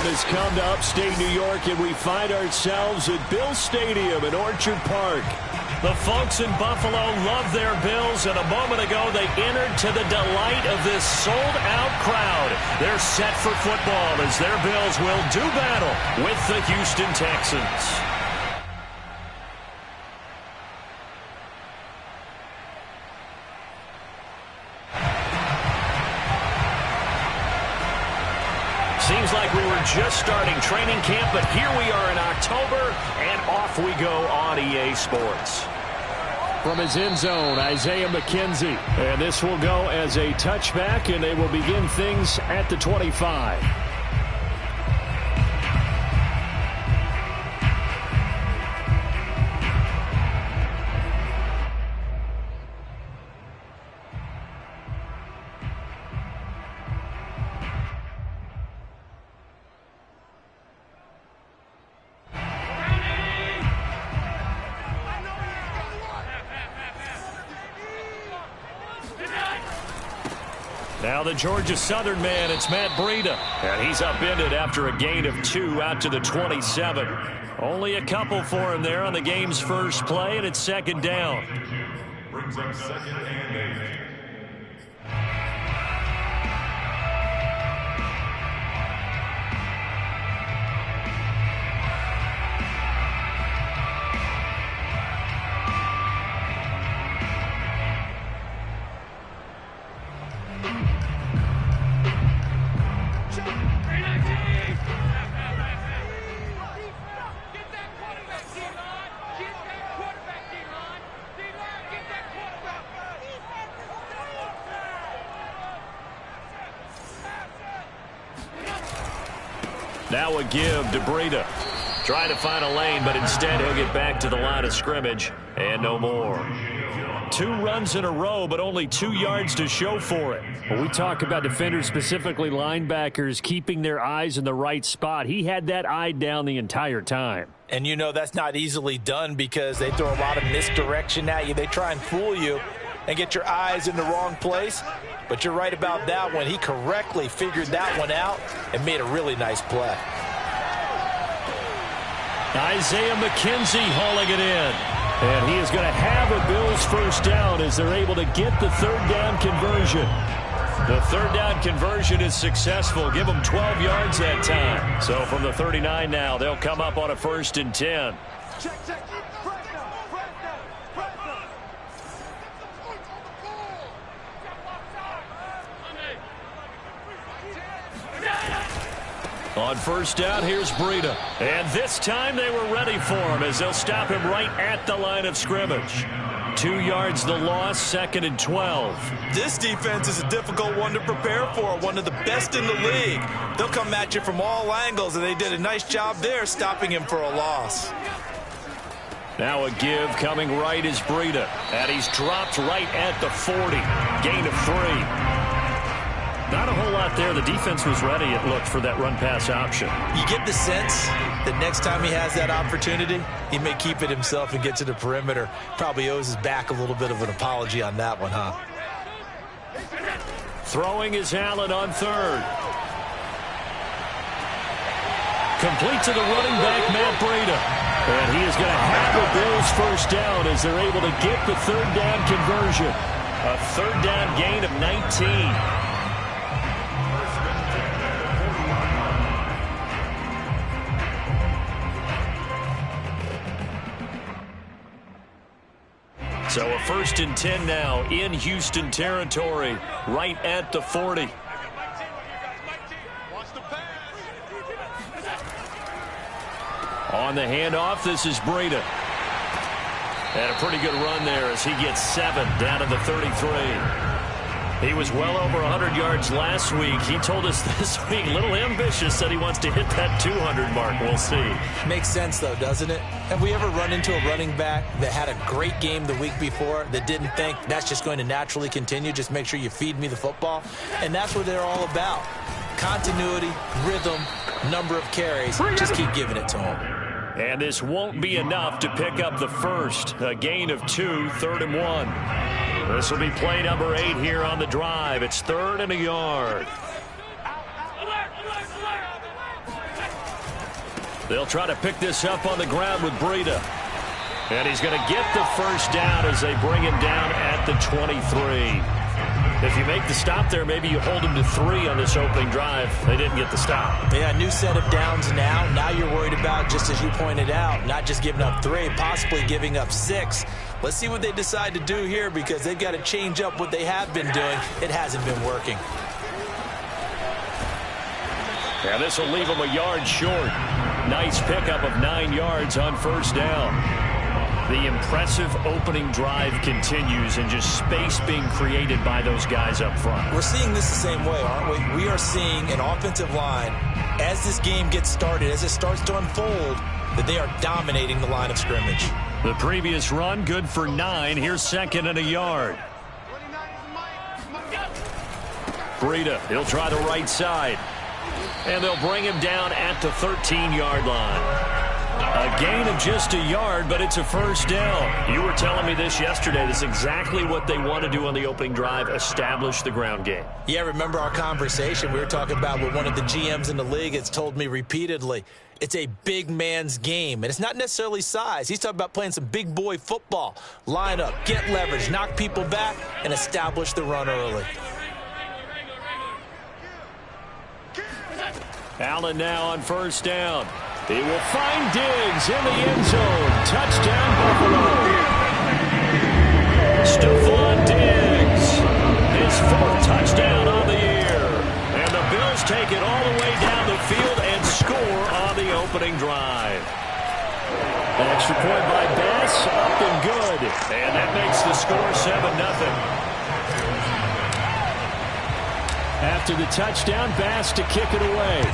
has come to upstate New York, and we find ourselves at Bill Stadium in Orchard Park. The folks in Buffalo love their Bills, and a moment ago they entered to the delight of this sold-out crowd. They're set for football as their Bills will do battle with the Houston Texans. Seems like we were just starting training camp, but here we are in October, and off we go on EA Sports. From his end zone, Isaiah McKenzie. And this will go as a touchback, and they will begin things at the 25. Now the Georgia Southern man, it's Matt Breida. And he's upended after a gain of 2 out to the 27. Only a couple for him there on the game's first play, and it's second down. Brings up second and 8. Now a give to Breida. Trying to find a lane, but instead he'll get back to the line of scrimmage and no more. 2 runs in a row, but only 2 yards to show for it. When we talk about defenders, specifically linebackers, keeping their eyes in the right spot, he had that eye down the entire time. And you know that's not easily done because they throw a lot of misdirection at you. They try and fool you and get your eyes in the wrong place. But you're right about that one. He correctly figured that one out and made a really nice play. Isaiah McKenzie hauling it in. And he is going to have a Bills first down as they're able to get the third down conversion. The third down conversion is successful. Give them 12 yards that time. So from the 39 now, they'll come up on a 1st and 10. On first down, here's Breida. And this time they were ready for him as they'll stop him right at the line of scrimmage. 2 yards the loss, 2nd and 12. This defense is a difficult one to prepare for, one of the best in the league. They'll come at you from all angles, and they did a nice job there stopping him for a loss. Now a give coming right is Breida. And he's dropped right at the 40. Gain of 3. Not a whole lot there. The defense was ready, it looked, for that run-pass option. You get the sense that next time he has that opportunity, he may keep it himself and get to the perimeter. Probably owes his back a little bit of an apology on that one, huh? Throwing is Allen on 3rd. Complete to the running back, Matt Breida. And he is going to have a Bills first down as they're able to get the third down conversion. A third down gain of 19. So a 1st and 10 now in Houston territory, right at the 40. On the handoff, this is Breida. And a pretty good run there as he gets 7 down to the 33. He was well over 100 yards last week. He told us this week, a little ambitious, said he wants to hit that 200 mark. We'll see. Makes sense, though, doesn't it? Have we ever run into a running back that had a great game the week before that didn't think that's just going to naturally continue? Just make sure you feed me the football. And that's what they're all about. Continuity, rhythm, number of carries. Just keep giving it to him. And this won't be enough to pick up the first. A gain of 2, 3rd and 1. This will be play number 8 here on the drive. It's 3rd and a yard. They'll try to pick this up on the ground with Breida. And he's going to get the first down as they bring him down at the 23. If you make the stop there, maybe you hold him to 3 on this opening drive. They didn't get the stop. Yeah, new set of downs now. Now you're worried about, just as you pointed out, not just giving up 3, possibly giving up 6. Let's see what they decide to do here, because they've got to change up what they have been doing. It hasn't been working. Yeah, this will leave him a yard short. Nice pickup of 9 yards on first down. The impressive opening drive continues, and just space being created by those guys up front. We're seeing this the same way, aren't we? We are seeing an offensive line, as this game gets started, as it starts to unfold, that they are dominating the line of scrimmage. The previous run, good for 9. Here's 2nd and a yard. Breida, he'll try the right side. And they'll bring him down at the 13-yard line. A gain of just a yard, but it's a first down. You were telling me this yesterday. This is exactly what they want to do on the opening drive, establish the ground game. Yeah, remember our conversation? We were talking about what one of the GMs in the league has told me repeatedly. It's a big man's game, and it's not necessarily size. He's talking about playing some big boy football. Line up, get leverage, knock people back, and establish the run early. Allen now on first down. He will find Diggs in the end zone. Touchdown, Buffalo. Stephon Diggs, his 4th touchdown on the year. And the Bills take it all the way down the field and score on the opening drive. An extra point by Bass, up and good. And that makes the score 7-0. After the touchdown, Bass to kick it away.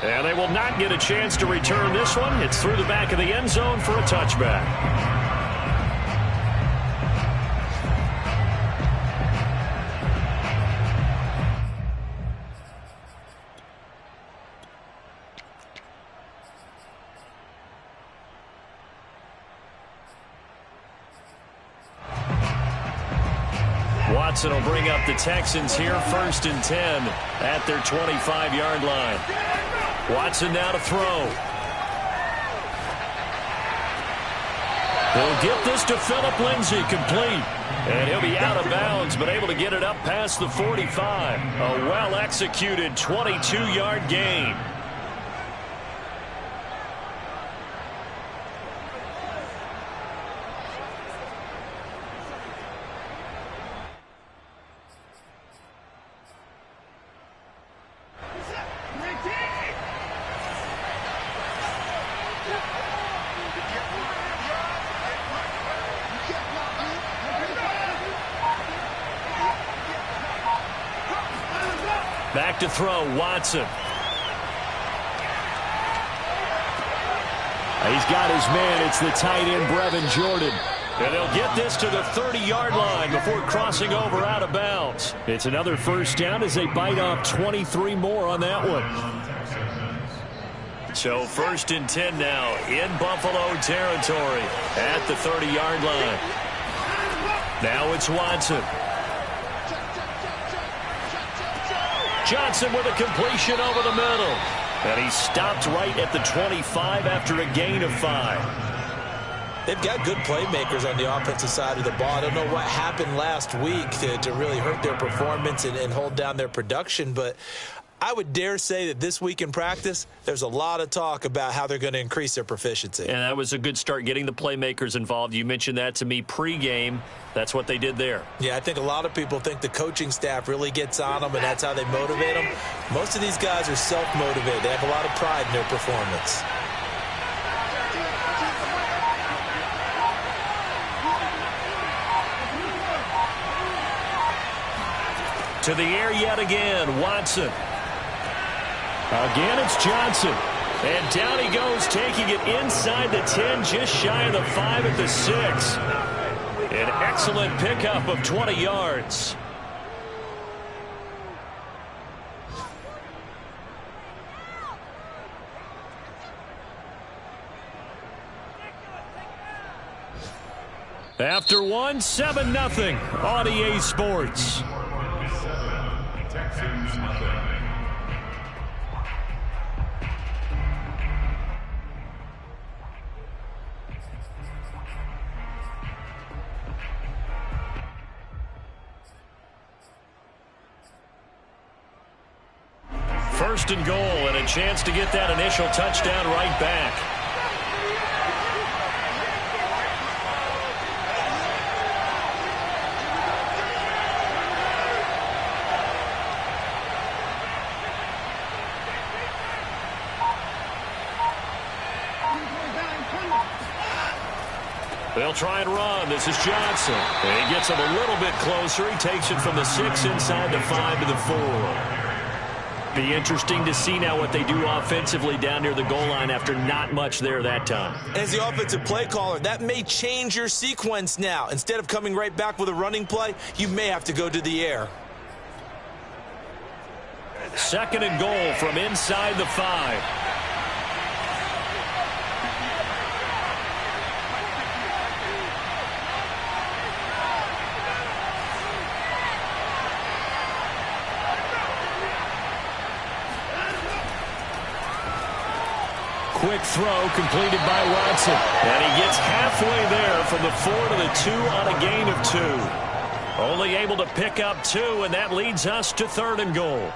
And they will not get a chance to return this one. It's through the back of the end zone for a touchback. Watson will bring up the Texans here, 1st and 10 at their 25-yard line. Watson now to throw. He'll get this to Phillip Lindsay, complete. And he'll be out of bounds, but able to get it up past the 45. A well-executed 22-yard gain. Back to throw, Watson. He's got his man. It's the tight end, Brevin Jordan. And they'll get this to the 30-yard line before crossing over out of bounds. It's another first down as they bite off 23 more on that one. So 1st and 10 now in Buffalo territory at the 30-yard line. Now it's Watson. Johnson with a completion over the middle. And he stopped right at the 25 after a gain of 5. They've got good playmakers on the offensive side of the ball. I don't know what happened last week to really hurt their performance and hold down their production, but I would dare say that this week in practice, there's a lot of talk about how they're going to increase their proficiency. And that was a good start, getting the playmakers involved. You mentioned that to me pregame. That's what they did there. Yeah, I think a lot of people think the coaching staff really gets on them, and that's how they motivate them. Most of these guys are self-motivated. They have a lot of pride in their performance. To the air yet again, Watson. Again, it's Johnson. And down he goes, taking it inside the 10, just shy of the 5 at the 6. An excellent pickup of 20 yards. After one, 7-0 on EA Sports. 7, Texans nothing. First and goal, and a chance to get that initial touchdown right back. They'll try and run. This is Johnson. And he gets him a little bit closer. He takes it from the 6 inside the 5 to the 4. Be interesting to see now what they do offensively down near the goal line after not much there that time. As the offensive play caller, that may change your sequence now. Instead of coming right back with a running play, you may have to go to the air. Second and goal from inside the 5. Quick throw completed by Watson. And he gets halfway there from the 4 to the 2 on a gain of 2. Only able to pick up 2, and that leads us to third and goal.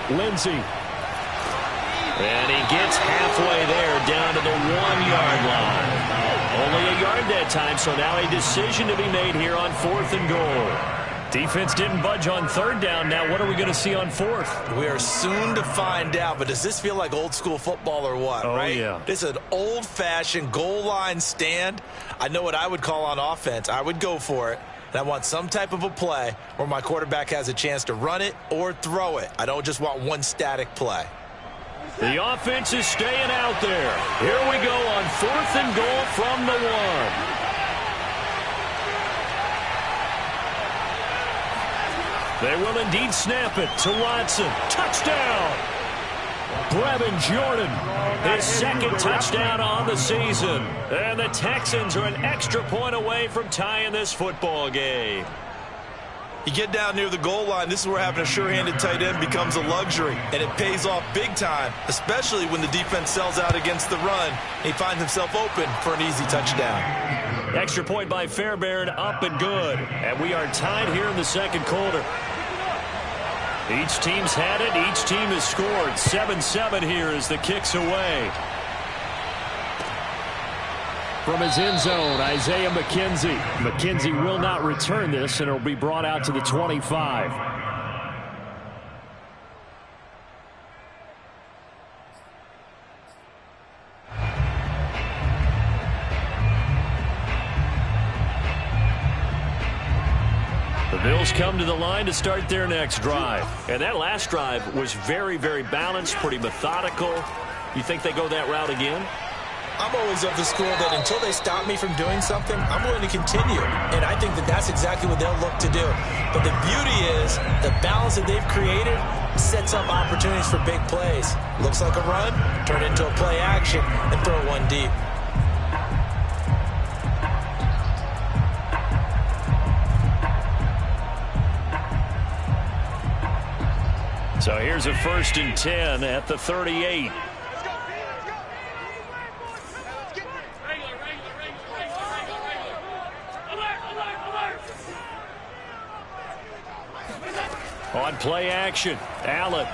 Lindsey. And he gets halfway there down to the 1-yard line. Only a yard that time, so now a decision to be made here on 4th and goal. Defense didn't budge on 3rd down. Now what are we going to see on 4th? We are soon to find out, but does this feel like old school football or what, right? Yeah. This is an old-fashioned goal line stand. I know what I would call on offense. I would go for it. And I want some type of a play where my quarterback has a chance to run it or throw it. I don't just want one static play. The offense is staying out there. Here we go on 4th and goal from the 1. They will indeed snap it to Watson. Touchdown! Brevin Jordan, his 2nd touchdown on the season. And the Texans are an extra point away from tying this football game. You get down near the goal line, this is where having a sure-handed tight end becomes a luxury. And it pays off big time, especially when the defense sells out against the run. And he finds himself open for an easy touchdown. Extra point by Fairbairn, up and good. And we are tied here in the 2nd quarter. Each team's had it. Each team has scored. 7-7 here as the kick's away. From his end zone, Isaiah McKenzie. McKenzie will not return this, and it'll be brought out to the 25. The Bills come to the line to start their next drive. And that last drive was very, very balanced, pretty methodical. You think they go that route again? I'm always of the school that until they stop me from doing something, I'm willing to continue. And I think that that's exactly what they'll look to do. But the beauty is the balance that they've created sets up opportunities for big plays. Looks like a run, turn it into a play action, and throw one deep. So here's a 1st and 10 at the 38. On play action, Allen.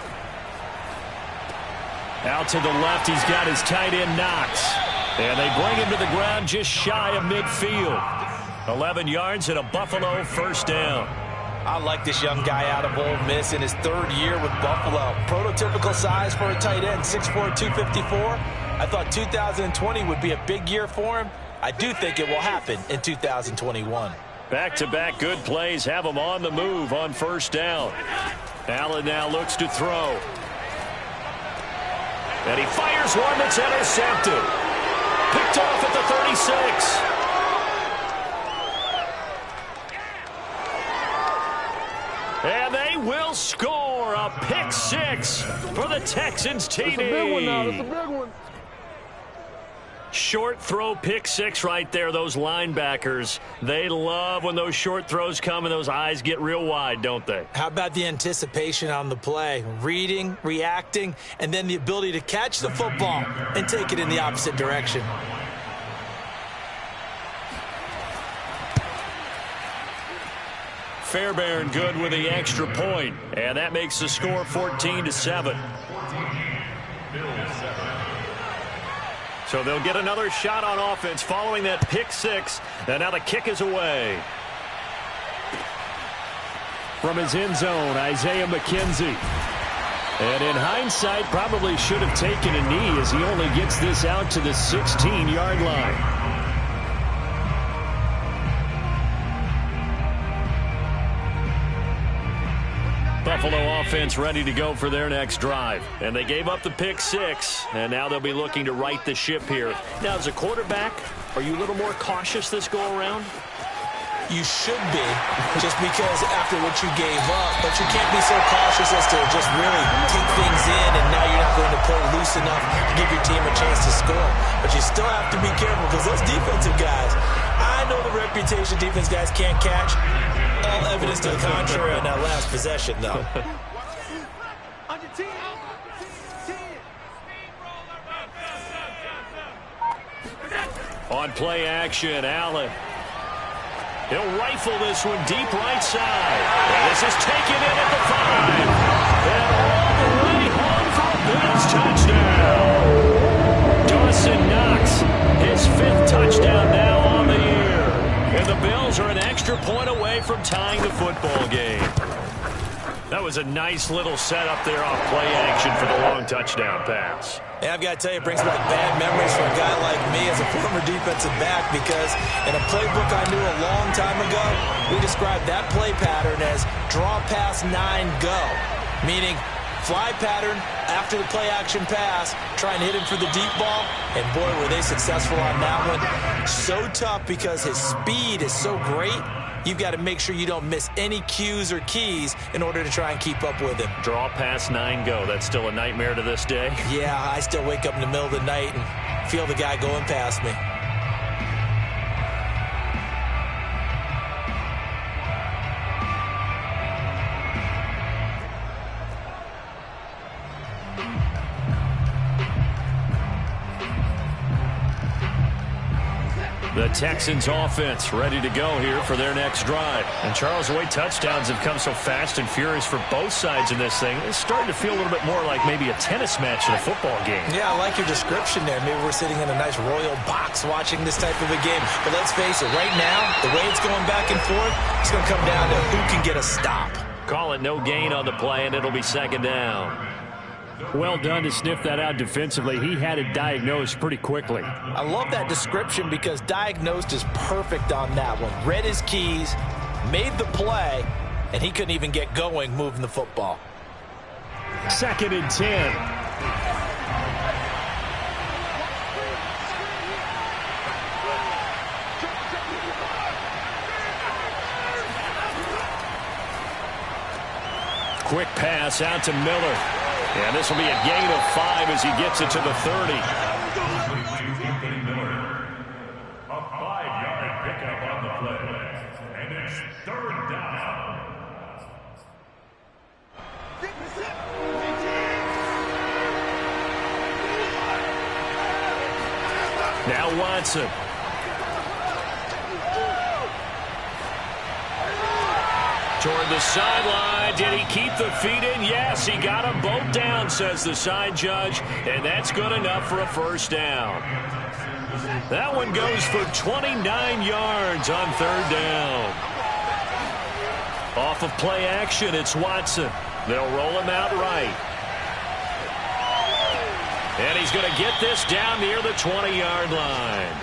Out to the left, he's got his tight end Knox. And they bring him to the ground just shy of midfield. 11 yards and a Buffalo 1st down. I like this young guy out of Ole Miss in his 3rd year with Buffalo. Prototypical size for a tight end, 6'4", 254. I thought 2020 would be a big year for him. I do think it will happen in 2021. Back-to-back good plays have him on the move on 1st down. Allen now looks to throw. And he fires one that's intercepted. Picked off 6. And they will score a pick 6 for the Texans TD. That's a big one now. That's a big one. Short throw pick 6 right there. Those linebackers, they love when those short throws come and those eyes get real wide, don't they? How about the anticipation on the play? Reading, reacting, and then the ability to catch the football and take it in the opposite direction. Fairbairn good with the extra point, and that makes the score 14-7. So they'll get another shot on offense following that pick 6, and now the kick is away. From his end zone, Isaiah McKenzie. And in hindsight, probably should have taken a knee as he only gets this out to the 16-yard line. Buffalo offense ready to go for their next drive. And they gave up the pick 6, and now they'll be looking to right the ship here. Now, as a quarterback, are you a little more cautious this go-around? You should be, just because after what you gave up, but you can't be so cautious as to just really take things in, and now you're not going to play loose enough to give your team a chance to score. But you still have to be careful because those defensive guys, I know the reputation defense guys can't catch. All evidence to the contrary on that last possession, though. On play action, Allen. He'll rifle this one deep right side. And this is taken in at the 5. And all the way home for a Bills touchdown. Dawson Knox, his 5th touchdown now on the year. And the Bills are an extra point away from tying the football game. That was a nice little setup there off play action for the long touchdown pass. Yeah, I've got to tell you, it brings back bad memories for a guy like me as a former defensive back, because in a playbook I knew a long time ago, we described that play pattern as draw pass 9 go, meaning fly pattern after the play action pass, try and hit him for the deep ball, and boy, were they successful on that one. So tough because his speed is so great. You've got to make sure you don't miss any cues or keys in order to try and keep up with him. Draw pass 9 go. That's still a nightmare to this day? Yeah, I still wake up in the middle of the night and feel the guy going past me. The Texans offense ready to go here for their next drive. And Charles, the way touchdowns have come so fast and furious for both sides in this thing, it's starting to feel a little bit more like maybe a tennis match in a football game. Yeah, I like your description there. Maybe we're sitting in a nice royal box watching this type of a game. But let's face it, right now, the way it's going back and forth, it's going to come down to who can get a stop. Call it no gain on the play, and it'll be 2nd down. Well done to sniff that out defensively. He had it diagnosed pretty quickly. I love that description because diagnosed is perfect on that one. Read his keys, made the play, and he couldn't even get going moving the football. 2nd and 10. Quick pass out to Miller. And this will be a gain of 5 as he gets it to the 30. A 5-yard pickup on the play. And it's 3rd down. Now Watson. Toward the sideline. Did he keep the feet in? Yes, he got them both down, says the side judge. And that's good enough for a 1st down. That one goes for 29 yards on 3rd down. Off of play action, it's Watson. They'll roll him out right. And he's going to get this down near the 20-yard line.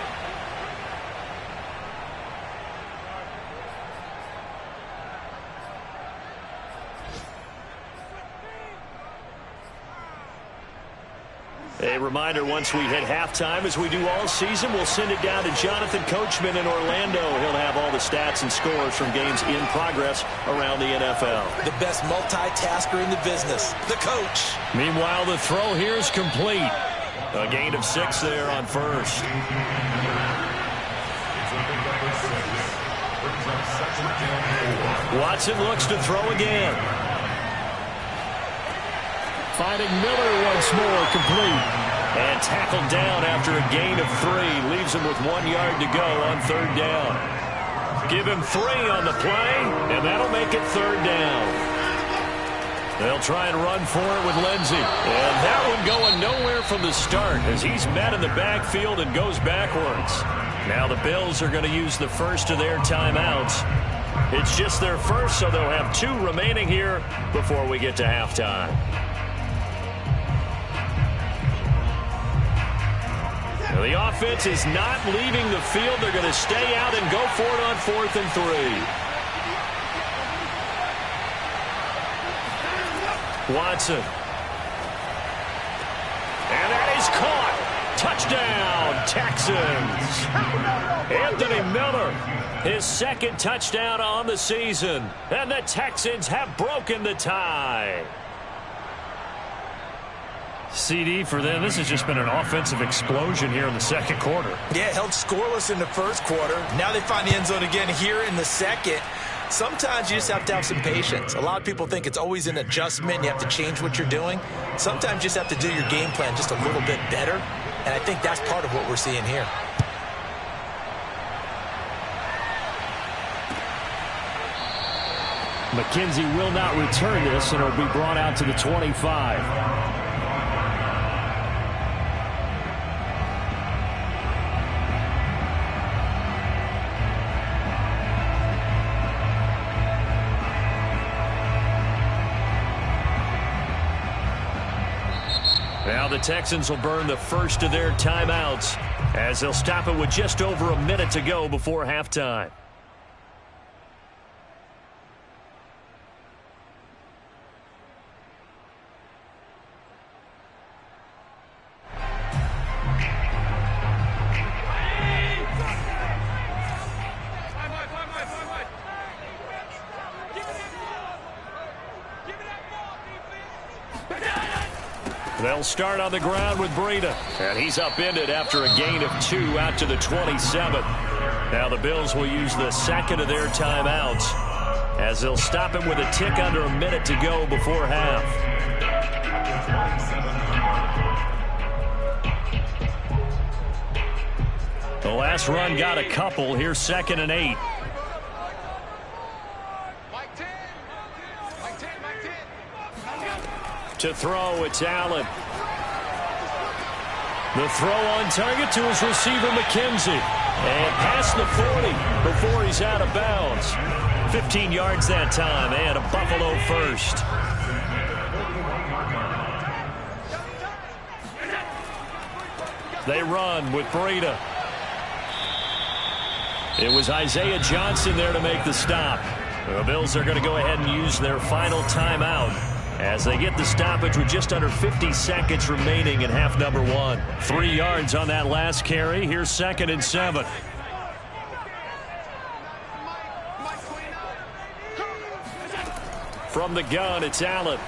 A reminder, once we hit halftime, as we do all season, we'll send it down to Jonathan Coachman in Orlando. He'll have all the stats and scores from games in progress around the NFL. The best multitasker in the business, the coach. Meanwhile, the throw here is complete. A gain of 6 there on first. Watson looks to throw again. Finding Miller once more, complete. And tackled down after a gain of 3. Leaves him with 1 yard to go on third down. Give him 3 on the play, and that'll make it third down. They'll try and run for it with Lindsey. And that one going nowhere from the start as he's met in the backfield and goes backwards. Now the Bills are going to use the first of their timeouts. It's just their first, so they'll have 2 remaining here before we get to halftime. Now the offense is not leaving the field. They're going to stay out and go for it on 4th and 3. Watson. And that is caught. Touchdown, Texans. Anthony Miller, his 2nd touchdown on the season. And the Texans have broken the tie. CD for them. This has just been an offensive explosion here in the second quarter. Yeah, held scoreless in the first quarter. Now they find the end zone again here in the second. Sometimes you just have to have some patience. A lot of people think it's always an adjustment. You have to change what you're doing. Sometimes you just have to do your game plan just a little bit better. And I think that's part of what we're seeing here. McKenzie will not return this, and it'll be brought out to the 25. Now the Texans will burn the first of their timeouts as they'll stop it with just over a minute to go before halftime. They'll start on the ground with Breida. And he's upended after a gain of 2 out to the 27. Now the Bills will use the second of their timeouts as they'll stop it with a tick under a minute to go before half. The last run got a couple. Here's 2nd and 8. To throw, it's Allen. The throw on target to his receiver, McKenzie. And past the 40 before he's out of bounds. 15 yards that time, and a Buffalo first. They run with Breida. It was Isaiah Johnson there to make the stop. The Bills are going to go ahead and use their final timeout as they get the stoppage with just under 50 seconds remaining in half number 1. 3 yards on that last carry. Here's 2nd and 7. From the gun, it's Allen.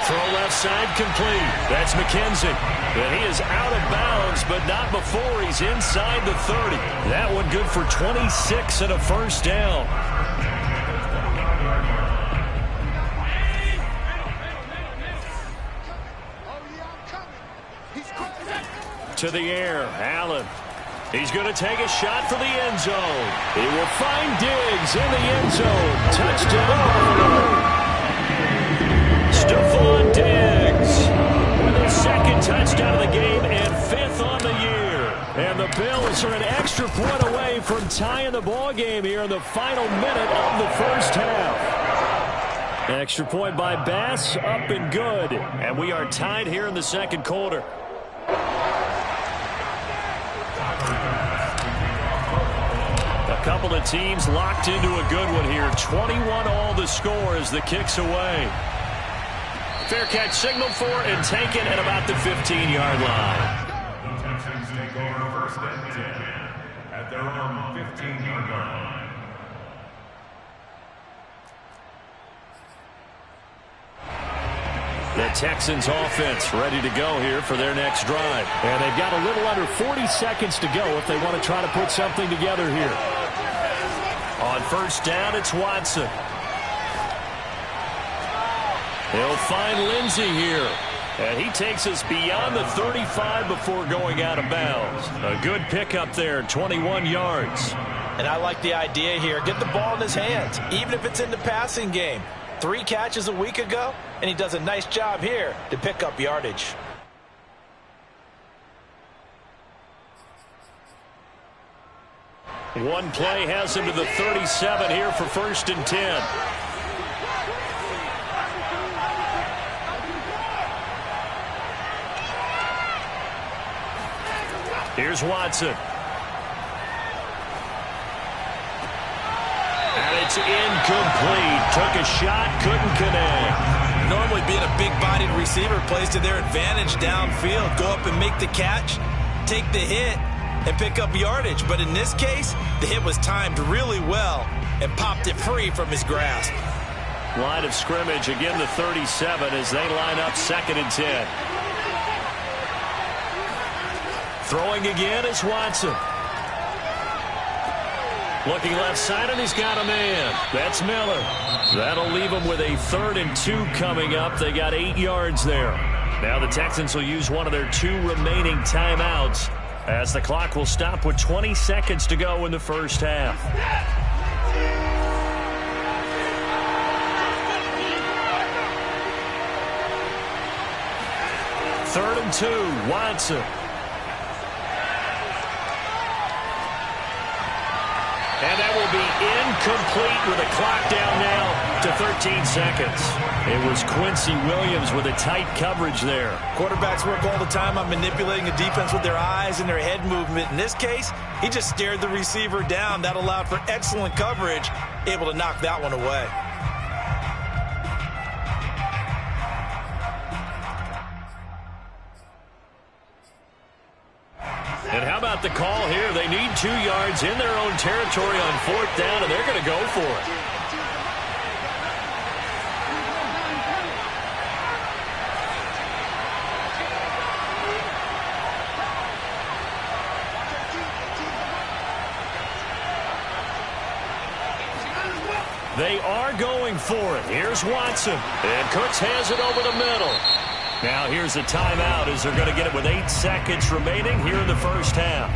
Throw left side complete. That's McKenzie. And he is out of bounds, but not before he's inside the 30. That one good for 26 and a first down. To the air, Allen. He's going to take a shot for the end zone. He will find Diggs in the end zone. Touchdown, Buffalo. Stephon Diggs with a 2nd touchdown of the game and 5th on the year. And the Bills are an extra point away from tying the ball game here in the final minute of the first half. Extra point by Bass, up and good. And we are tied here in the second quarter. A couple of teams locked into a good one here. 21 all the score as the kick's away. Fair catch signaled for and taken at about the 15-yard line. The Texans take over first and 10 at their own 15-yard line. The Texans offense ready to go here for their next drive. And they've got a little under 40 seconds to go if they want to try to put something together here. On first down, it's Watson. He'll find Lindsey here. And he takes us beyond the 35 before going out of bounds. A good pickup there, 21 yards. And I like the idea here. Get the ball in his hands, even if it's in the passing game. 3 catches a week ago, and he does a nice job here to pick up yardage. One play has him to the 37 here for first and 10. Here's Watson. And it's incomplete. Took a shot, couldn't connect. Normally being a big-bodied receiver plays to their advantage downfield. Go up and make the catch, take the hit, and pick up yardage. But in this case, the hit was timed really well and popped it free from his grasp. Line of scrimmage, again the 37 as they line up second and 10. Throwing again is Watson. Looking left side, and he's got a man. That's Miller. That'll leave him with a 3rd and 2 coming up. They got 8 yards there. Now the Texans will use one of their 2 remaining timeouts as the clock will stop with 20 seconds to go in the first half. Third and 2, Watson. And that will be incomplete with a clock down now to 13 seconds. It was Quincy Williams with a tight coverage there. Quarterbacks work all the time on manipulating a defense with their eyes and their head movement. In this case, he just stared the receiver down. That allowed for excellent coverage, able to knock that one away. And how about the call here? They need 2 yards in their own territory on 4th down, and they're going to go for it. They are going for it. Here's Watson. And Cooks has it over the middle. Now here's a timeout as they're going to get it with 8 seconds remaining here in the first half.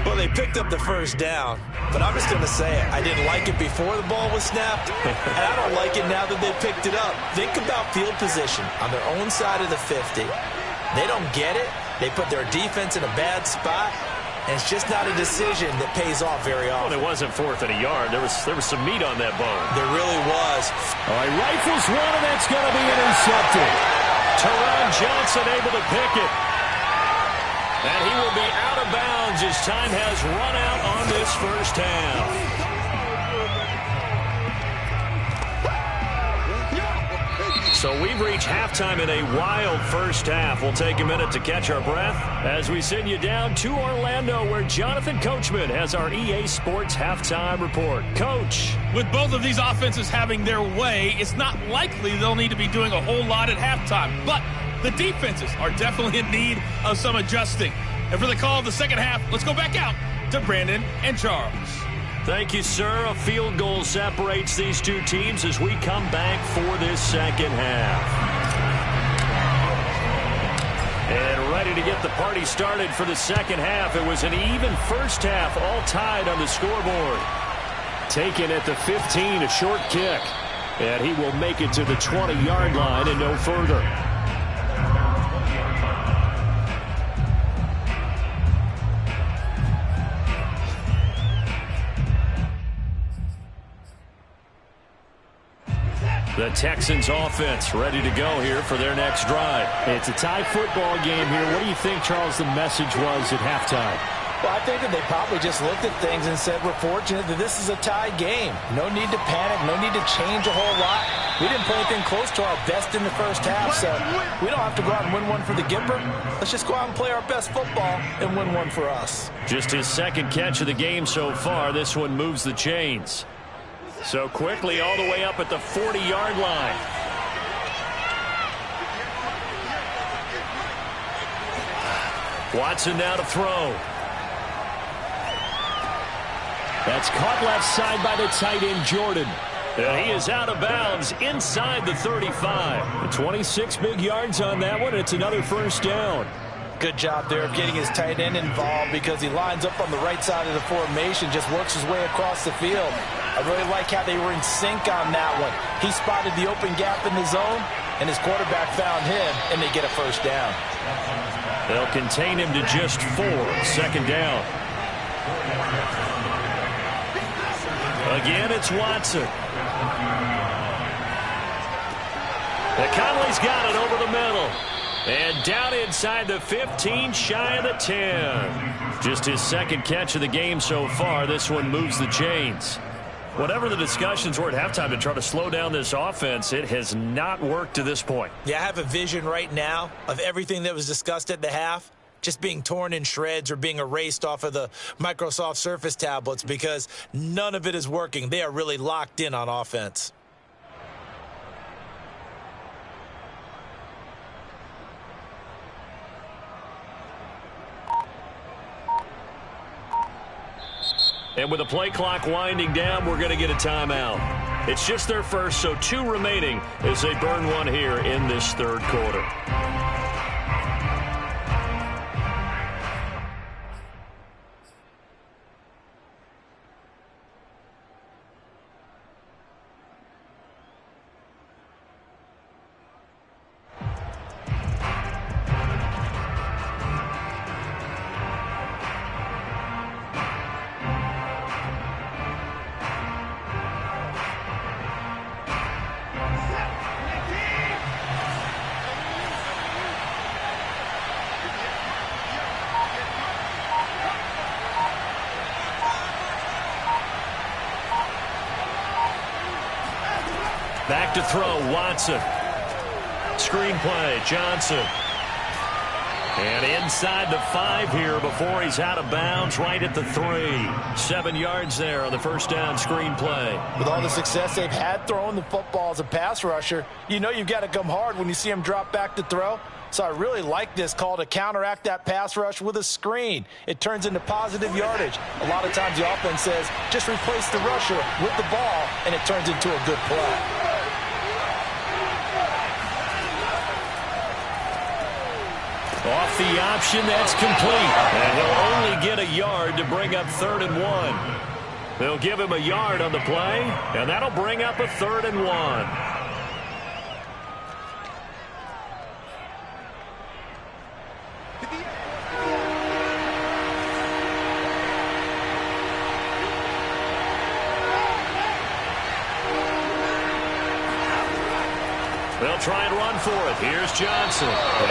Well, they picked up the first down, but I'm just going to say it. I didn't like it before the ball was snapped, and I don't like it now that they picked it up. Think about field position on their own side of the 50. They don't get it. They put their defense in a bad spot, and it's just not a decision that pays off very often. Well, it wasn't 4th and a yard. There was some meat on that bone. There really was. All right, rifles one, and that's going to be intercepted. Teron Johnson able to pick it. And he will be out of bounds as time has run out on this first half. So we've reached halftime in a wild first half. We'll take a minute to catch our breath as we send you down to Orlando, where Jonathan Coachman has our EA Sports halftime report. Coach. With both of these offenses having their way, it's not likely they'll need to be doing a whole lot at halftime. But the defenses are definitely in need of some adjusting. And for the call of the second half, let's go back out to Brandon and Charles. Thank you, sir. A field goal separates these two teams as we come back for this second half. And ready to get the party started for the second half. It was an even first half, all tied on the scoreboard. Taken at the 15, a short kick. And he will make it to the 20-yard line and no further. The Texans offense ready to go here for their next drive. It's a tie football game here. What do you think, Charles, the message was at halftime? Well, I think that they probably just looked at things and said, we're fortunate that this is a tie game. No need to panic, no need to change a whole lot. We didn't play anything close to our best in the first half, so we don't have to go out and win one for the Gipper. Let's just go out and play our best football and win one for us. Just his second catch of the game so far. This one moves the chains. So quickly all the way up at the 40-yard line. Watson now to throw. That's caught left side by the tight end, Jordan. He is out of bounds inside the 35. 26 big yards on that one. It's another first down. Good job there of getting his tight end involved because he lines up on the right side of the formation, just works his way across the field. I really like how they were in sync on that one. He spotted the open gap in the zone, and his quarterback found him, and they get a first down. They'll contain him to just 4. Second down. Again, it's Watson. Conley's got it over the middle. And down inside the 15, shy of the 10. Just his second catch of the game so far. This one moves the chains. Whatever the discussions were at halftime to try to slow down this offense, it has not worked to this point. Yeah, I have a vision right now of everything that was discussed at the half just being torn in shreds or being erased off of the Microsoft Surface tablets because none of it is working. They are really locked in on offense. And with the play clock winding down, we're going to get a timeout. It's just their first, so 2 remaining as they burn one here in this third quarter. Back to throw, Watson. Screenplay, Johnson. And inside the 5 here before he's out of bounds, right at the 3. 7 yards there on the first down screenplay. With all the success they've had throwing the football as a pass rusher, you know you've got to come hard when you see him drop back to throw. So I really like this call to counteract that pass rush with a screen. It turns into positive yardage. A lot of times the offense says, just replace the rusher with the ball, and it turns into a good play. Off the option, that's complete. And he'll only get a yard to bring up 3rd and 1. They'll give him a yard on the play, and that'll bring up a 3rd and 1. They'll try and run for it. Here's Johnson.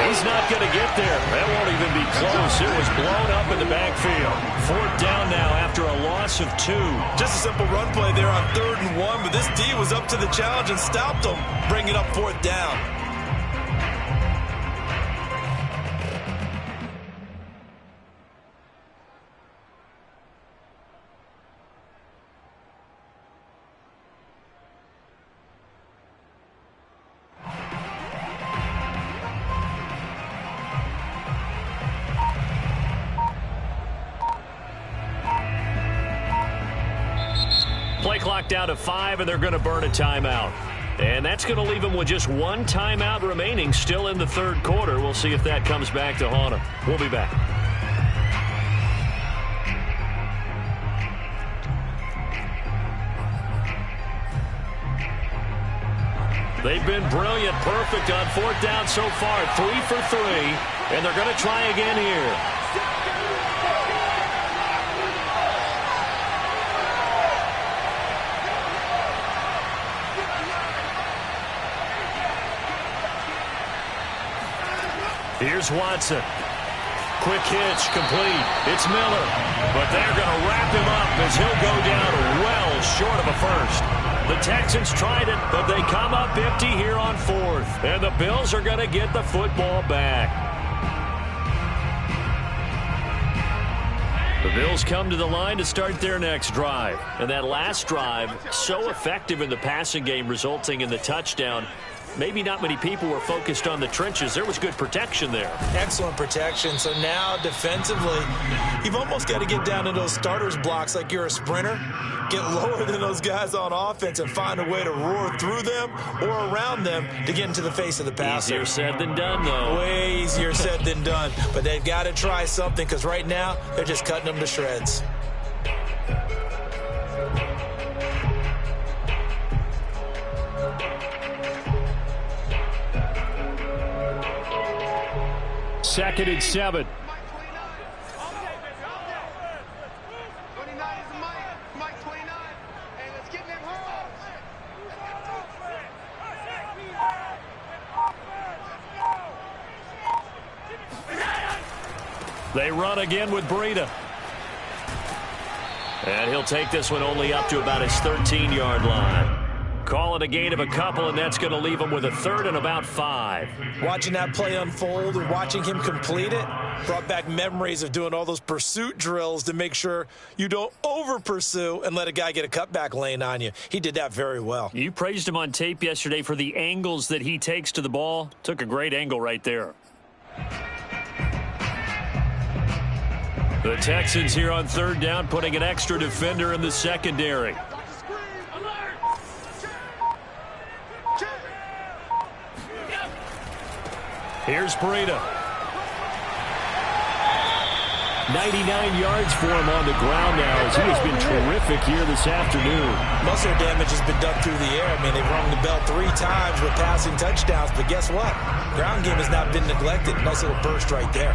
He's not going to get there. That won't even be close. It was blown up in the backfield. 4th down now after a loss of 2. Just a simple run play there on 3rd and 1, but this D was up to the challenge and stopped them, bringing up 4th down. Play clock down to 5, and they're going to burn a timeout. And that's going to leave them with just 1 timeout remaining still in the third quarter. We'll see if that comes back to haunt them. We'll be back. They've been brilliant, perfect on 4th down so far. 3 for 3, and they're going to try again here. Here's Watson. quick hitch, complete. It's Miller, but they're going to wrap him up as he'll go down well short of a first. The Texans tried it, but they come up empty here on fourth, and the Bills are going to get the football back. The Bills come to the line to start their next drive. And that last drive, so effective in the passing game, resulting in the touchdown. Maybe not many people were focused on the trenches. There was good protection there. Excellent protection. So now defensively, you've almost got to get down to those starters blocks like you're a sprinter. Get lower than those guys on offense and find a way to roar through them or around them to get into the face of the passer. Easier said than done, though. Way easier said than done. But they've got to try something because right now they're just cutting them to shreds. Second and 7. They run again with Breida. And he'll take this one only up to about his 13-yard line. Call it a gain of a couple, and that's going to leave him with a third and about 5. Watching that play unfold and watching him complete it brought back memories of doing all those pursuit drills to make sure you don't over-pursue and let a guy get a cutback lane on you. He did that very well. You praised him on tape yesterday for the angles that he takes to the ball. Took a great angle right there. The Texans here on third down, putting an extra defender in the secondary. Here's Breida. 99 yards for him on the ground now as he has been terrific here this afternoon. Muscle damage has been done through the air. I mean, they've rung the bell 3 times with passing touchdowns, but guess what? Ground game has not been neglected. Nice little burst right there.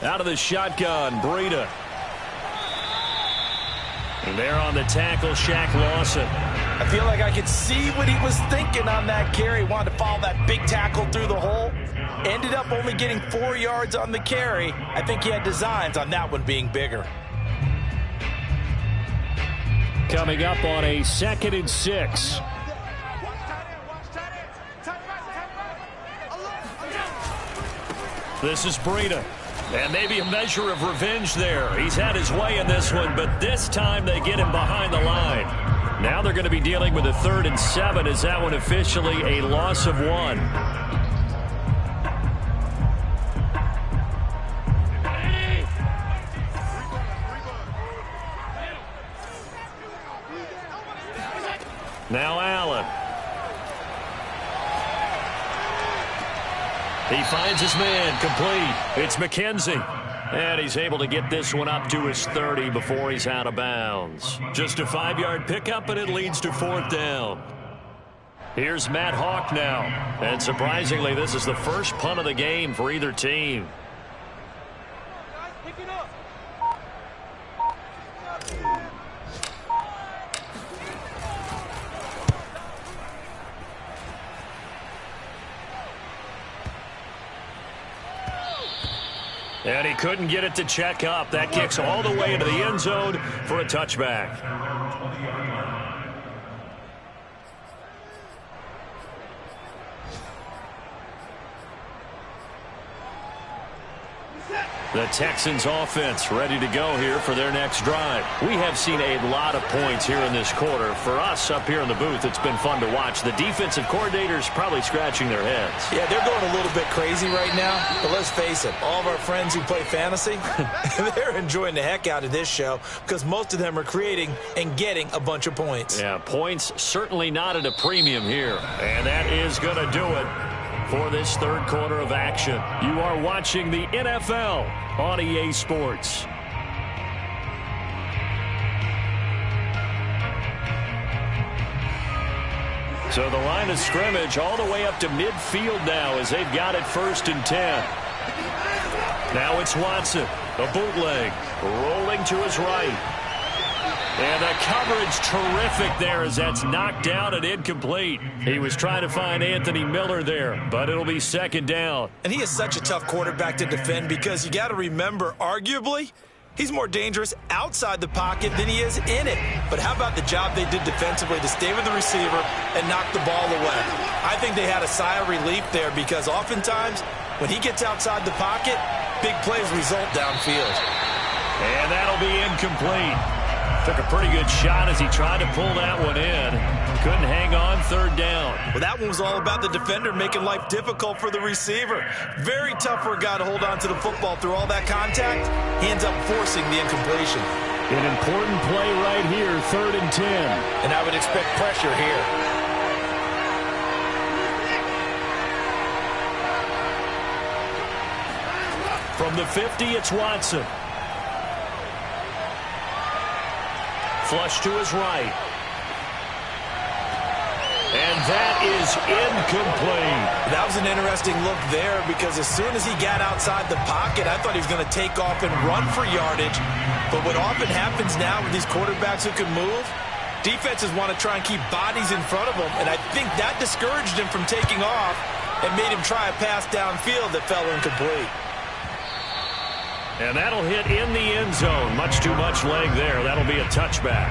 Out of the shotgun, Breida. And there on the tackle, Shaq Lawson. I feel like I could see what he was thinking on that carry. Wanted to follow that big tackle through the hole. Ended up only getting 4 yards on the carry. I think he had designs on that one being bigger. Coming up on a 2nd and 6. This is Breida. And maybe a measure of revenge there. He's had his way in this one, but this time they get him behind the line. Now they're going to be dealing with a 3rd and 7. Is that one officially a loss of 1? Now Allen. He finds his man, complete. It's McKenzie. And he's able to get this one up to his 30 before he's out of bounds. Just a 5-yard pickup, and it leads to 4th down. Here's Matt Hawk now. And surprisingly, this is the first punt of the game for either team. And he couldn't get it to check up. That kicks all the way into the end zone for a touchback. The Texans offense ready to go here for their next drive. We have seen a lot of points here in this quarter. For us up here in the booth, it's been fun to watch. The defensive coordinators probably scratching their heads. Yeah, they're going a little bit crazy right now. But let's face it, all of our friends who play fantasy, they're enjoying the heck out of this show because most of them are creating and getting a bunch of points. Yeah, points certainly not at a premium here. And that is going to do it for this third quarter of action. You are watching the NFL on EA Sports. So the line of scrimmage all the way up to midfield now as they've got it 1st and 10. Now it's Watson, a bootleg, rolling to his right. And the coverage terrific there as that's knocked down and incomplete. He was trying to find Anthony Miller there, but it'll be 2nd down. And he is such a tough quarterback to defend because you got to remember, arguably, he's more dangerous outside the pocket than he is in it. But how about the job they did defensively to stay with the receiver and knock the ball away? I think they had a sigh of relief there because oftentimes when he gets outside the pocket, big plays result downfield. And that'll be incomplete. Took a pretty good shot as he tried to pull that one in. Couldn't hang on, 3rd down. Well, that one was all about the defender making life difficult for the receiver. Very tough for a guy to hold on to the football through all that contact. He ends up forcing the incompletion. An important play right here, 3rd and 10. And I would expect pressure here. From the 50, it's Watson. Flush to his right. And that is incomplete. That was an interesting look there because as soon as he got outside the pocket, I thought he was going to take off and run for yardage. But what often happens now with these quarterbacks who can move, defenses want to try and keep bodies in front of them. And I think that discouraged him from taking off and made him try a pass downfield that fell incomplete. And that'll hit in the end zone. Much too much leg there. That'll be a touchback.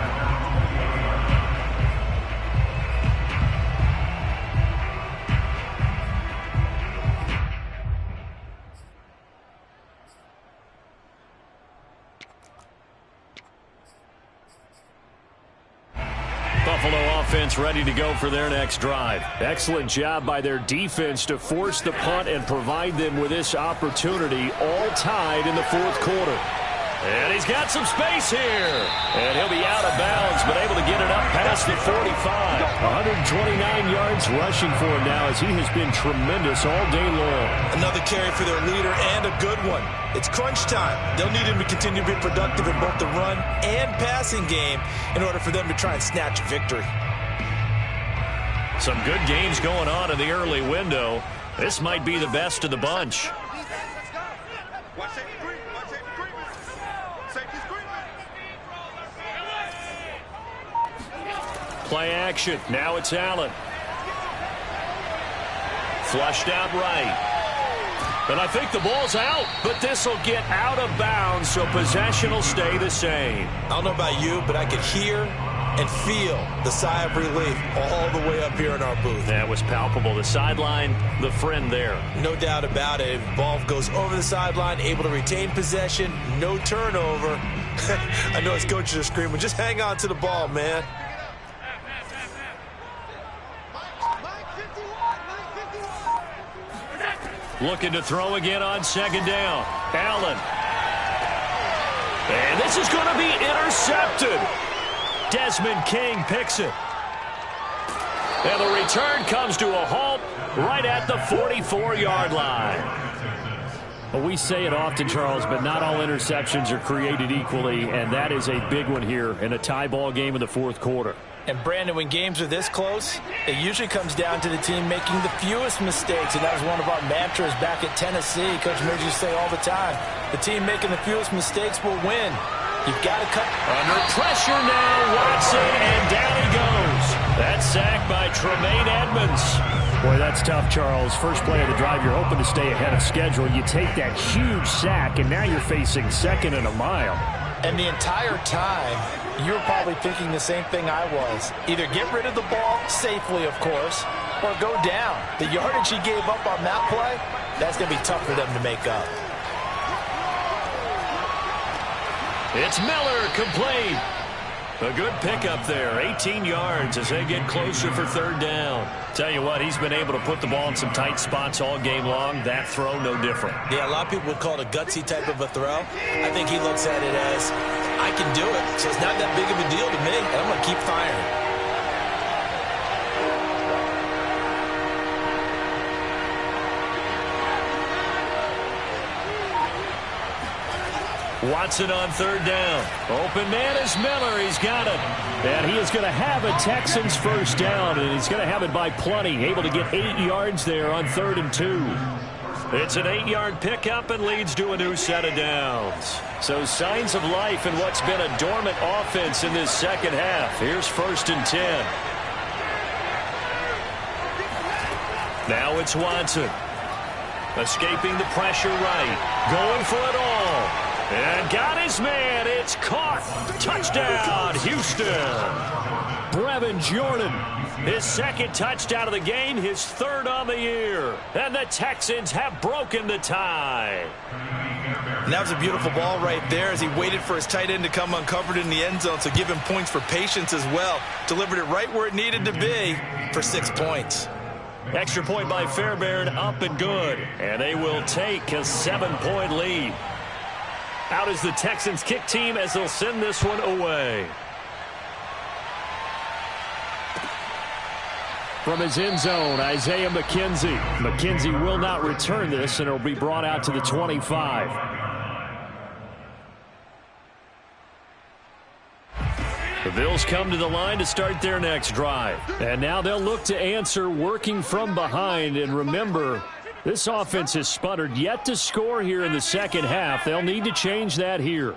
Buffalo offense ready to go for their next drive. Excellent job by their defense to force the punt and provide them with this opportunity, all tied in the 4th quarter. And he's got some space here. And he'll be out of bounds, but able to get it up past the 45. 129 yards rushing for him now as he has been tremendous all day long. Another carry for their leader and a good one. It's crunch time. They'll need him to continue to be productive in both the run and passing game in order for them to try and snatch a victory. Some good games going on in the early window. This might be the best of the bunch. Play action. Now it's Allen. Flushed out right. And I think the ball's out, but this will get out of bounds, so possession will stay the same. I don't know about you, but I could hear and feel the sigh of relief all the way up here in our booth. That was palpable. The sideline, the friend there. No doubt about it. If the ball goes over the sideline, able to retain possession, no turnover. I know his coaches are screaming, just hang on to the ball, man. Looking to throw again on 2nd down. Allen. And this is going to be intercepted. Desmond King picks it. And the return comes to a halt right at the 44-yard line. Well, we say it often, Charles, but not all interceptions are created equally, and that is a big one here in a tie ball game in the 4th quarter. And, Brandon, when games are this close, it usually comes down to the team making the fewest mistakes. And that was one of our mantras back at Tennessee. Coach Midge used to say all the time, the team making the fewest mistakes will win. You've got to cut. Under pressure now, Watson, and down he goes. That's sacked by Tremaine Edmonds. Boy, that's tough, Charles. First play of the drive, you're hoping to stay ahead of schedule. You take that huge sack, and now you're facing 2nd and a mile. And the entire time, you were probably thinking the same thing I was. Either get rid of the ball safely, of course, or go down. The yardage he gave up on that play, that's going to be tough for them to make up. It's Miller, complete. A good pickup there, 18 yards as they get closer for 3rd down. Tell you what, he's been able to put the ball in some tight spots all game long. That throw, no different. Yeah, a lot of people would call it a gutsy type of a throw. I think he looks at it as, I can do it, so it's not that big of a deal to me, and I'm going to keep firing. Watson on third down. Open man is Miller. He's got it. And he is going to have a Texans first down, and he's going to have it by plenty. Able to get 8 yards there on 3rd and 2. It's an 8-yard pickup and leads to a new set of downs. So signs of life in what's been a dormant offense in this second half. Here's 1st and 10. Now it's Watson. Escaping the pressure right. Going for it all. And got his man. It's caught. Touchdown, Houston. Brevin Jordan. His 2nd touchdown of the game. His 3rd on the year. And the Texans have broken the tie. And that was a beautiful ball right there as he waited for his tight end to come uncovered in the end zone. So give him points for patience as well. Delivered it right where it needed to be for 6 points. Extra point by Fairbairn, up and good. And they will take a 7-point lead. Out is the Texans kick team as they'll send this one away. From his end zone, Isaiah McKenzie. McKenzie will not return this, and it'll be brought out to the 25. The Bills come to the line to start their next drive. And now they'll look to answer working from behind. And remember, this offense has sputtered yet to score here in the second half. They'll need to change that here.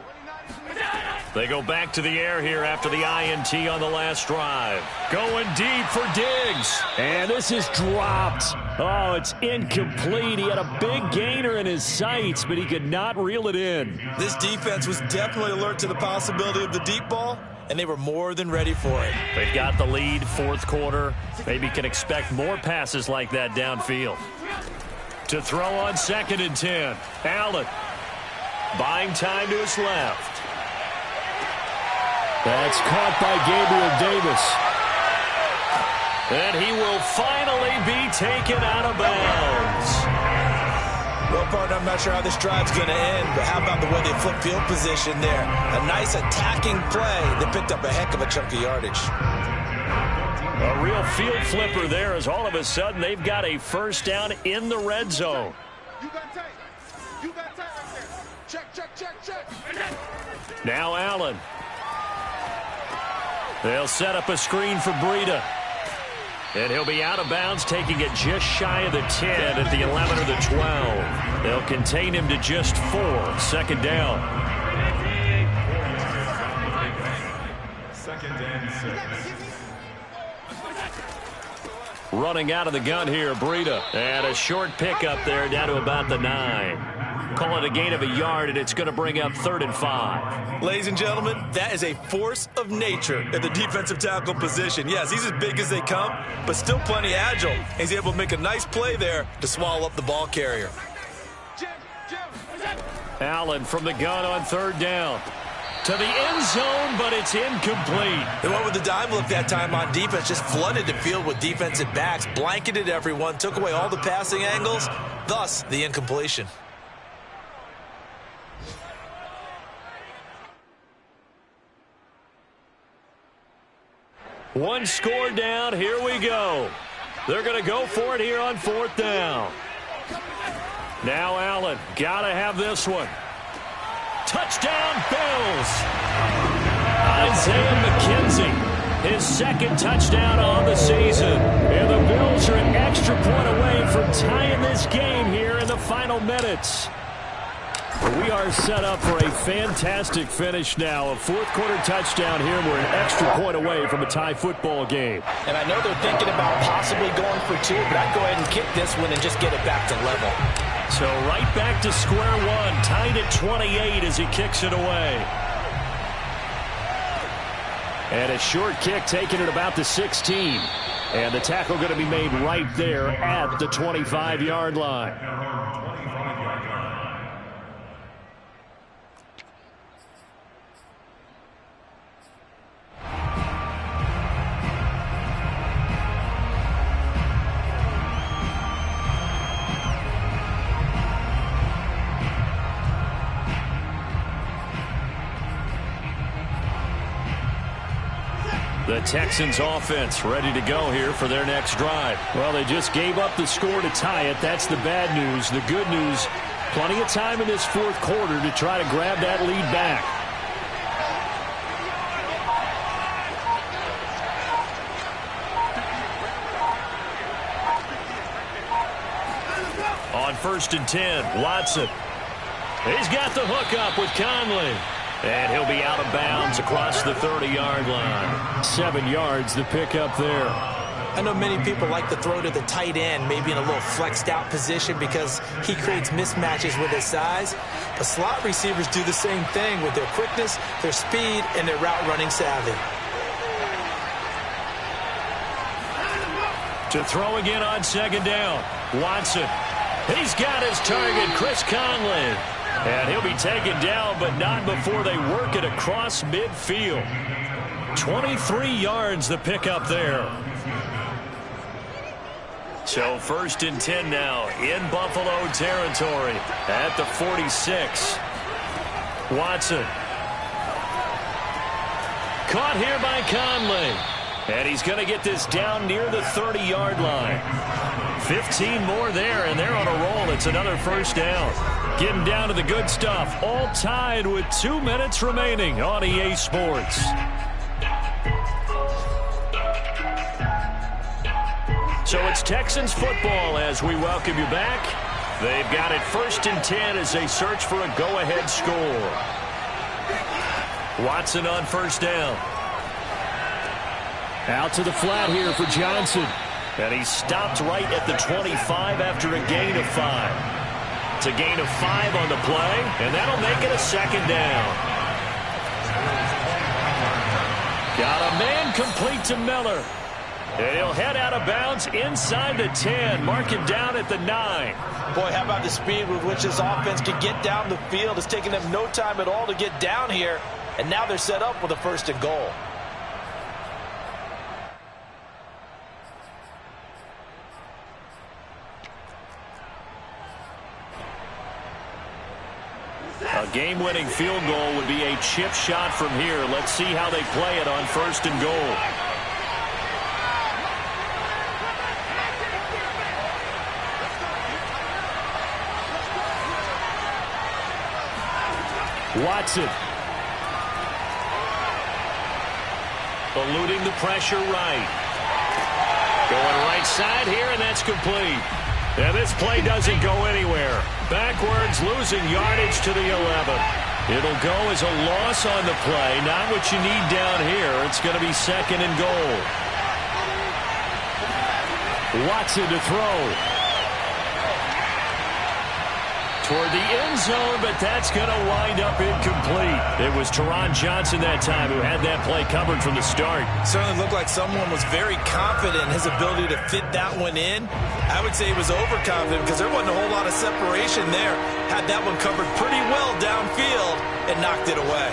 They go back to the air here after the INT on the last drive. Going deep for Diggs. And this is dropped. Oh, it's incomplete. He had a big gainer in his sights, but he could not reel it in. This defense was definitely alert to the possibility of the deep ball, and they were more than ready for it. They've got the lead, 4th quarter. Maybe can expect more passes like that downfield. To throw on 2nd and 10. Allen buying time to his left. That's caught by Gabriel Davis. And he will finally be taken out of bounds. Well, partner, I'm not sure how this drive's going to end, but how about the way they flip field position there? A nice attacking play that picked up a heck of a chunk of yardage. A real field flipper there as all of a sudden they've got a first down in the red zone. You got tight. You got tight right there. Check, check, check, check. Now Allen. They'll set up a screen for Breida. And he'll be out of bounds, taking it just shy of the 10 at the 11 or the 12. They'll contain him to just 4. 2nd down. 2nd and 6. Running out of the gun here, Breida. And a short pickup there down to about the 9. Call it a gain of a yard, and it's going to bring up 3rd and 5. Ladies and gentlemen, that is a force of nature in the defensive tackle position. Yes, he's as big as they come, but still plenty agile. He's able to make a nice play there to swallow up the ball carrier. Allen from the gun on 3rd down. To the end zone, but it's incomplete. They went with the dime look that time on defense, just flooded the field with defensive backs, blanketed everyone, took away all the passing angles, thus the incompletion. One score down. Here we go. They're going to go for it here on 4th down. Now Allen. Got to have this one. Touchdown, Bills. Isaiah McKenzie. His 2nd touchdown on the season. And the Bills are an extra point away from tying this game here in the final minutes. We are set up for a fantastic finish now. A 4th quarter touchdown here. We're an extra point away from a tie football game. And I know they're thinking about possibly going for 2, but I'd go ahead and kick this one and just get it back to level. So right back to square one. Tied at 28 as he kicks it away. And a short kick taken at about the 16. And the tackle going to be made right there at the 25-yard line. The Texans offense ready to go here for their next drive. Well, they just gave up the score to tie it. That's the bad news. The good news, Plenty of time in this fourth quarter to try to grab that lead back. On 1st and 10, Watson. He's got the hook up with Conley. And he'll be out of bounds across the 30-yard line. 7 yards the pickup there. I know many people like to throw to the tight end, maybe in a little flexed out position because he creates mismatches with his size. But slot receivers do the same thing with their quickness, their speed, and their route running savvy. To throw again on 2nd down, Watson. He's got his target, Chris Conley. And he'll be taken down, but not before they work it across midfield. 23 yards the pickup there. So 1st and 10 now in Buffalo territory at the 46. Watson. Caught here by Conley. And he's going to get this down near the 30-yard line. 15 more there, and they're on a roll. It's another 1st down. Getting down to the good stuff. All tied with 2 minutes remaining on EA Sports. So it's Texans football as we welcome you back. They've got it 1st and 10 as they search for a go-ahead score. Watson on 1st down. Out to the flat here for Johnson. And he stopped right at the 25 after a gain of 5. It's a gain of 5 on the play, and that'll make it a 2nd down. Got a man complete to Miller. And he'll head out of bounds inside the 10. Mark him down at the 9. Boy, how about the speed with which this offense can get down the field? It's taken them no time at all to get down here. And now they're set up with a 1st and goal. A game-winning field goal would be a chip shot from here. Let's see how they play it on 1st and goal. Watson. Eluding the pressure right. Going right side here, and that's complete. And this play doesn't go anywhere. Backwards, losing yardage to the 11. It'll go as a loss on the play. Not what you need down here. It's going to be 2nd and goal. Watson to throw. Toward the end zone, but that's going to wind up incomplete. It was Teron Johnson that time who had that play covered from the start. Certainly looked like someone was very confident in his ability to fit that one in. I would say he was overconfident because there wasn't a whole lot of separation there. Had that one covered pretty well downfield and knocked it away.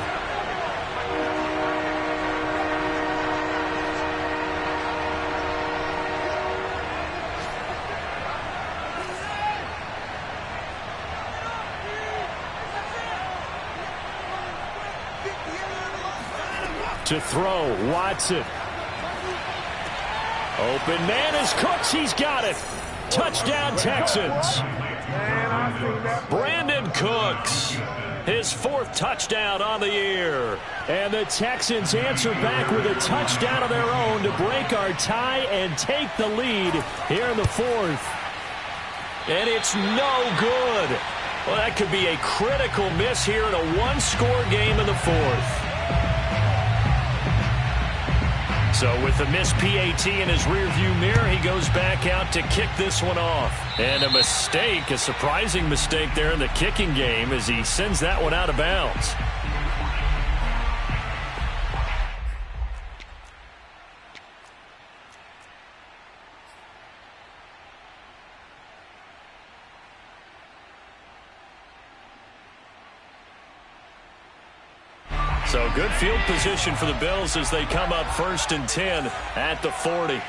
To throw, Watson. Open man is Cooks. He's got it. Touchdown, Texans. Brandon Cooks. His 4th touchdown on the year. And the Texans answer back with a touchdown of their own to break our tie and take the lead here in the 4th. And it's no good. Well, that could be a critical miss here in a one-score game in the 4th. So with the missed PAT in his rearview mirror, he goes back out to kick this one off. And a mistake, a surprising mistake there in the kicking game as he sends that one out of bounds. So good field position for the Bills as they come up 1st and 10 at the 40.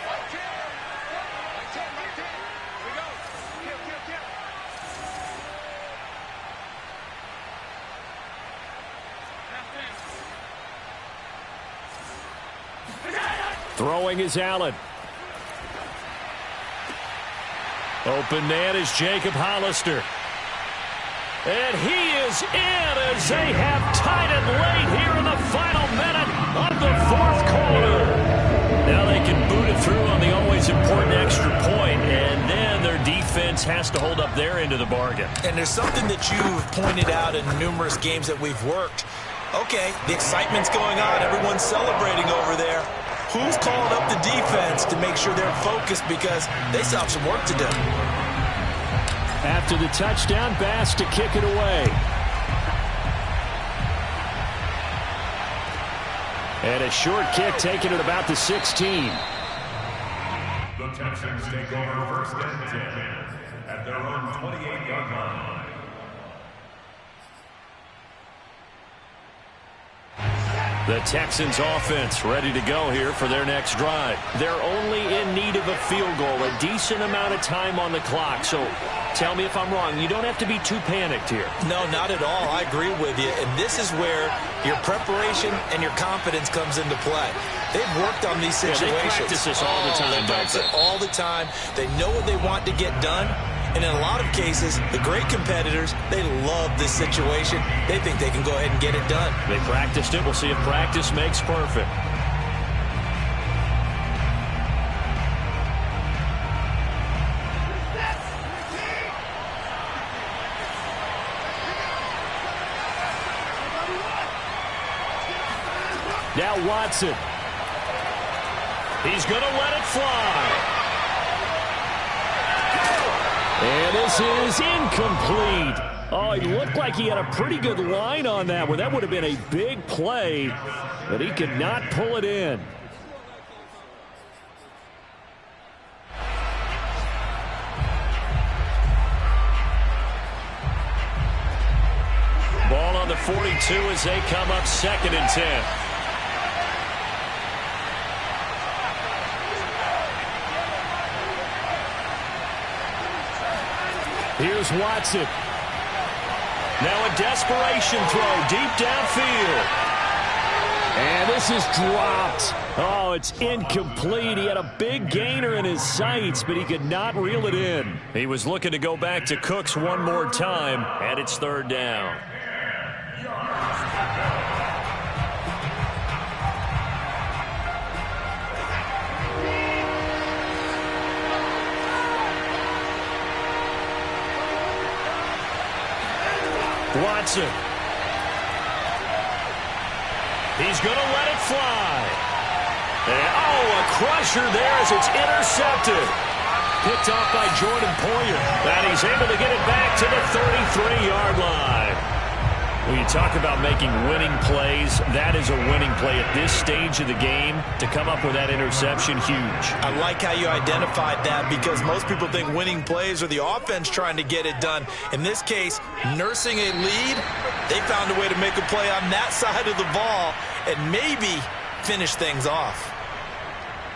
Throwing is Allen. Open man is Jacob Hollister. And he is in as they have tied it late here in the final minute of the fourth quarter. Now they can boot it through on the always important extra point, and then their defense has to hold up their end of the bargain. And there's something that you've pointed out in numerous games that we've worked. Okay, the excitement's going on. Everyone's celebrating over there. Who's calling up the defense to make sure they're focused because they still have some work to do? After the touchdown, Bass to kick it away. And a short kick taken at about the 16. The Texans take over first and 10 at their own 28-yard line. The Texans offense ready to go here for their next drive. They're only in need of a field goal, a decent amount of time on the clock. So tell me if I'm wrong. You don't have to be too panicked here. No, not at all. I agree with you. And this is where your preparation and your confidence comes into play. They've worked on these situations. Yeah, they practice this all the time. They practice it all the time. They know what they want to get done. And in a lot of cases, the great competitors, they love this situation. They think they can go ahead and get it done. They practiced it. We'll see if practice makes perfect. Now Watson. He's going to let it fly. And this is incomplete. Oh, he looked like he had a pretty good line on that one. That would have been a big play, but he could not pull it in. Ball on the 42 as they come up 2nd and 10. Here's Watson. Now a desperation throw deep downfield. And this is dropped. Oh, it's incomplete. He had a big gainer in his sights, but he could not reel it in. He was looking to go back to Cooks one more time, and it's 3rd down. Watson. He's going to let it fly. And, oh, a crusher there as it's intercepted. Picked off by Jordan Poyer. And he's able to get it back to the 33-yard line. When you talk about making winning plays, that is a winning play at this stage of the game. To come up with that interception, huge. I like how you identified that because most people think winning plays are the offense trying to get it done. In this case, nursing a lead, they found a way to make a play on that side of the ball and maybe finish things off.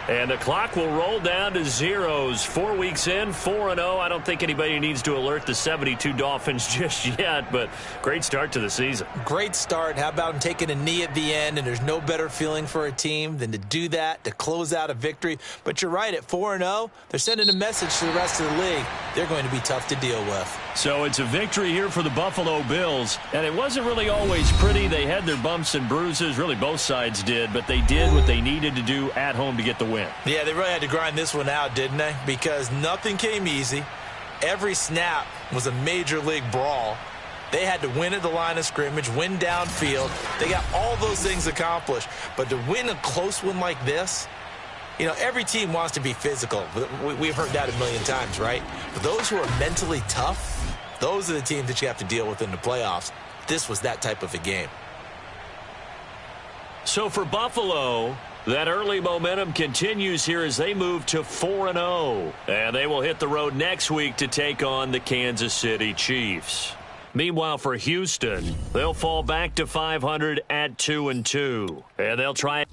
And the clock will roll down to zeros. 4 weeks in, 4-0. I don't think anybody needs to alert the 72 Dolphins just yet, but great start to the season. Great start. How about taking a knee at the end? And there's no better feeling for a team than to do that, to close out a victory. But you're right, at 4-0, they're sending a message to the rest of the league. They're going to be tough to deal with. So it's a victory here for the Buffalo Bills. And it wasn't really always pretty. They had their bumps and bruises. Really, both sides did. But they did what they needed to do at home to get the win. Yeah, they really had to grind this one out, didn't they? Because nothing came easy. Every snap was a major league brawl. They had to win at the line of scrimmage, win downfield. They got all those things accomplished. But to win a close one like this, you know, every team wants to be physical. We've heard that a million times, right? But those who are mentally tough, those are the teams that you have to deal with in the playoffs. This was that type of a game. So for Buffalo, that early momentum continues here as they move to 4-0. And they will hit the road next week to take on the Kansas City Chiefs. Meanwhile, for Houston, they'll fall back to 500 at 2-2. And they'll try